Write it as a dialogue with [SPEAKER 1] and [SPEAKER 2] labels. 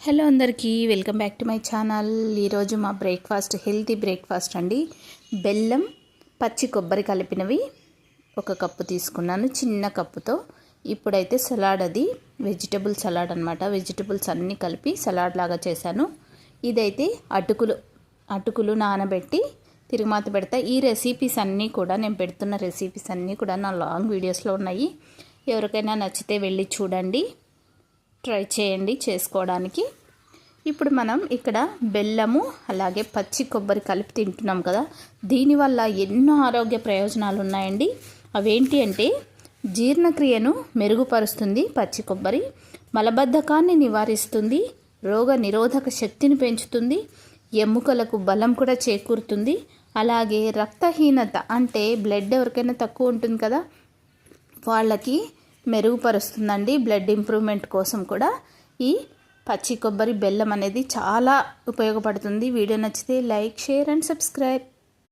[SPEAKER 1] Hello అందరికీ welcome back to my channel. ఈరోజు మా బ్రేక్ఫాస్ట్ హెల్తీ బ్రేక్ఫాస్ట్ అండి. బెల్లం పచ్చి కొబ్బరి కలిపినవి ఒక కప్పు తీసుకున్నాను చిన్న కప్పుతో. ఇప్పుడైతే సలాడ్, అది వెజిటబుల్ సలాడ్ అనమాట. వెజిటబుల్స్ అన్నీ కలిపి సలాడ్ లాగా చేశాను. ఇదైతే అటుకులు నానబెట్టి తిరుగుమాత పెడతా. ఈ రెసిపీస్ అన్నీ కూడా నేను పెడుతున్న రెసిపీస్ అన్నీ కూడా నా లాంగ్ వీడియోస్లో ఉన్నాయి. ఎవరికైనా నచ్చితే వెళ్ళి చూడండి, ట్రై చేయండి చేసుకోవడానికి. ఇప్పుడు మనం ఇక్కడ బెల్లము అలాగే పచ్చి కొబ్బరి కలిపి తింటున్నాం కదా, దీనివల్ల ఎన్నో ఆరోగ్య ప్రయోజనాలు ఉన్నాయండి. అవేంటి అంటే జీర్ణక్రియను మెరుగుపరుస్తుంది పచ్చి కొబ్బరి, మలబద్ధకాన్ని నివారిస్తుంది, రోగ నిరోధక శక్తిని పెంచుతుంది, ఎముకలకు బలం కూడా చేకూరుతుంది. అలాగే రక్తహీనత అంటే బ్లడ్ ఎవరికైనా తక్కువ ఉంటుంది కదా, వాళ్ళకి మెరుగుపరుస్తుందండి. బ్లడ్ ఇంప్రూవ్మెంట్ కోసం కూడా ఈ పచ్చి కొబ్బరి బెల్లం అనేది చాలా ఉపయోగపడుతుంది. వీడియో నచ్చితే లైక్, షేర్ అండ్ సబ్స్క్రైబ్.